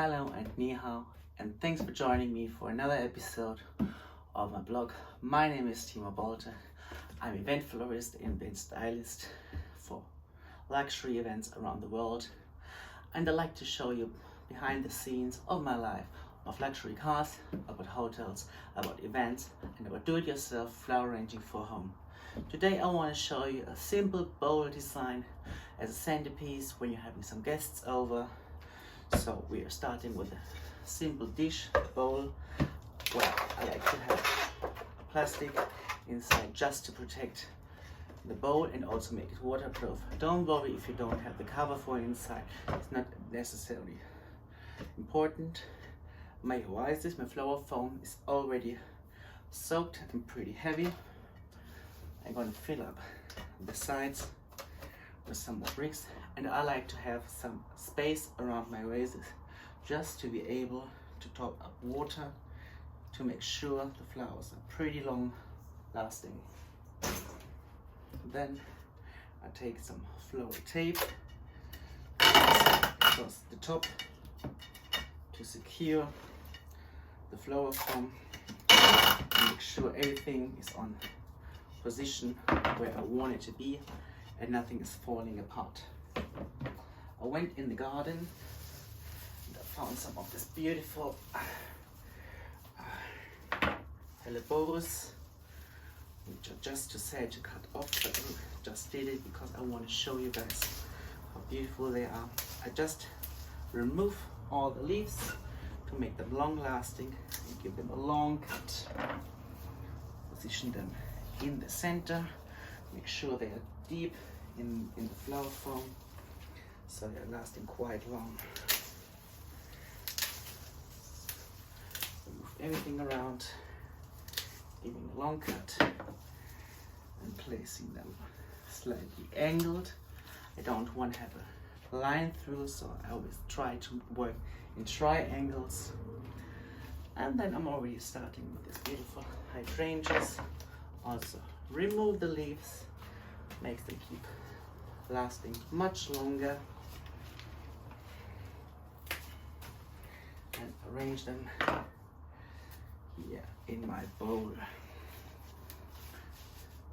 Hello and ni hao, and thanks for joining me for another episode of my blog. My name is Timo Bolte. I'm event florist and event stylist for luxury events around the world, and I like to show you behind the scenes of my life of luxury cars, about hotels, about events, and about do-it-yourself flower arranging for home. Today I want to show you a simple bowl design as a centerpiece when you're having some guests over. So we are starting with a simple dish bowl where I like to have plastic inside just to protect the bowl and also make it waterproof. Don't worry if you don't have the cover for it inside, it's not necessarily important. My horizons, my flower foam is already soaked and pretty heavy. I'm going to fill up the sides with some more bricks, and I like to have some space around my vases just to be able to top up water to make sure the flowers are pretty long lasting. Then I take some floral tape across the top to secure the flower foam and make sure everything is on position where I want it to be and nothing is falling apart. I went in the garden and I found some of this beautiful helleborus, which I just decided to cut off, but I just did it because I want to show you guys how beautiful they are. I just remove all the leaves to make them long lasting and give them a long cut. Position them in the center, make sure they are deep in the flower foam so they're lasting quite long. Remove everything around, giving a long cut and placing them slightly angled. I don't want to have a line through, so I always try to work in triangles. And then I'm already starting with this beautiful hydrangeas. Also remove the leaves, makes them keep lasting much longer, and arrange them here in my bowl.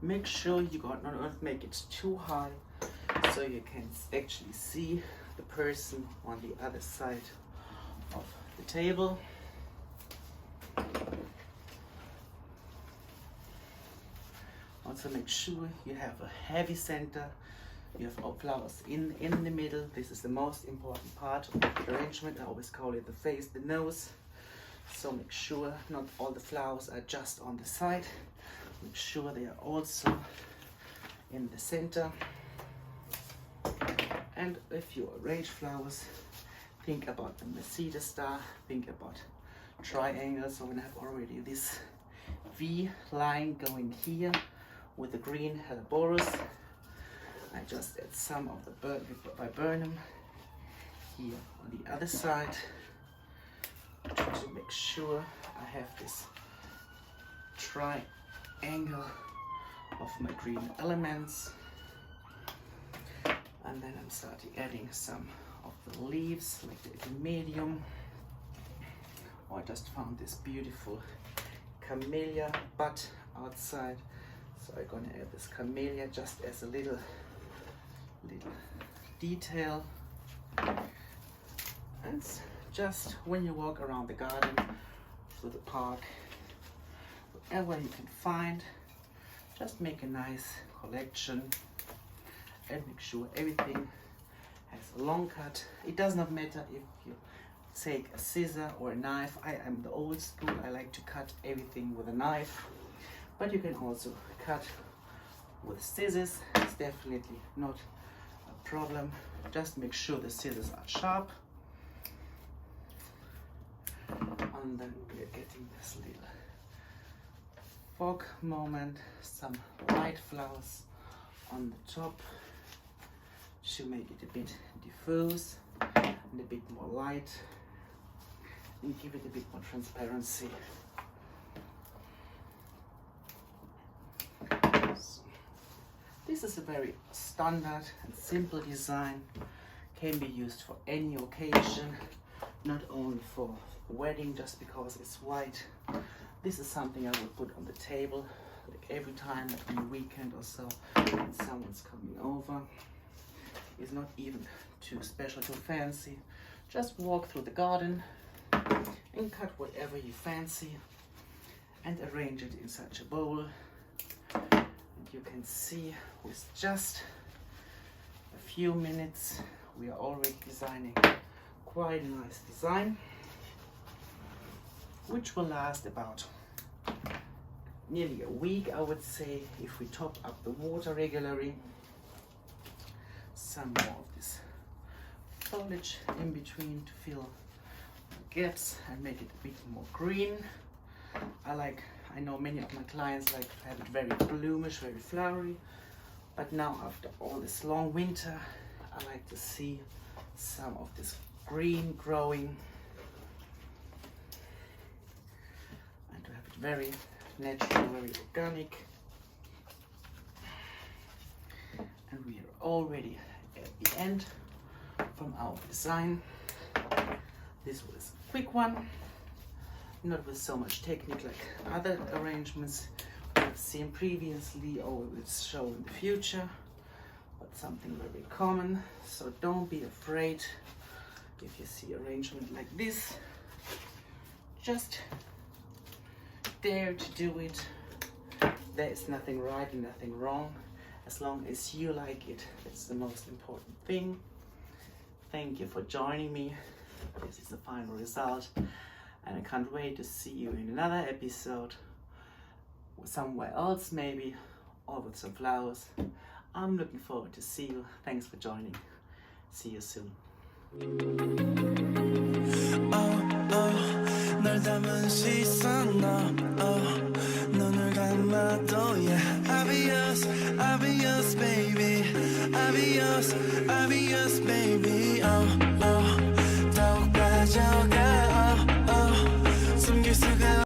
Make sure you not make it too high so you can actually see the person on the other side of the table. Also make sure you have a heavy center, you have all flowers in the middle. This is the most important part of the arrangement. I always call it the face, the nose. So make sure not all the flowers are just on the side. Make sure they are also in the center. And if you arrange flowers, think about the Mercedes star, think about triangles. So I'm gonna have already this V line going here with the green helleborus. I just add some of the viburnum here on the other side to make sure I have this triangle of my green elements. And then I'm starting adding some of the leaves, like the medium. I just found this beautiful camellia bud outside. So I'm gonna add this camellia just as a little detail. And just when you walk around the garden, through the park, wherever you can find, just make a nice collection and make sure everything has a long cut. It does not matter if you take a scissor or a knife. I am the old school, I like to cut everything with a knife. But you can also cut with scissors, it's definitely not a problem. Just make sure the scissors are sharp. And then we're getting this little fog moment, some light flowers on the top to make it a bit diffuse and a bit more light and give it a bit more transparency. This is a very standard and simple design, can be used for any occasion. not only for wedding just because it's white. This is something I would put on the table like every time, like on a weekend or so, when someone's coming over. It's not even too special, too fancy. Just walk through the garden and cut whatever you fancy and arrange it in such a bowl. And you can see with just a few minutes we are already designing quite a nice design, which will last about nearly a week, I would say, if we top up the water regularly. Some more of this foliage in between to fill the gaps and make it a bit more green. I know many of my clients like to have it very bloomish, very flowery, but now after all this long winter, I like to see some of this green growing and to have it very natural, very organic. And we are already at the end from our design. This was a quick one, not with so much technique like other arrangements we've seen previously or we will show in the future, but something very common. So don't be afraid if you see arrangement like this. Just dare to do it. There is nothing right and nothing wrong. As long as you like it, that's the most important thing. Thank you for joining me. This is the final result, and I can't wait to see you in another episode, somewhere else maybe, or with some flowers. I'm looking forward to see you. Thanks for joining. See you soon. 널 담은 시선 눈을 감아도 yeah I'll be yours baby I'll be yours baby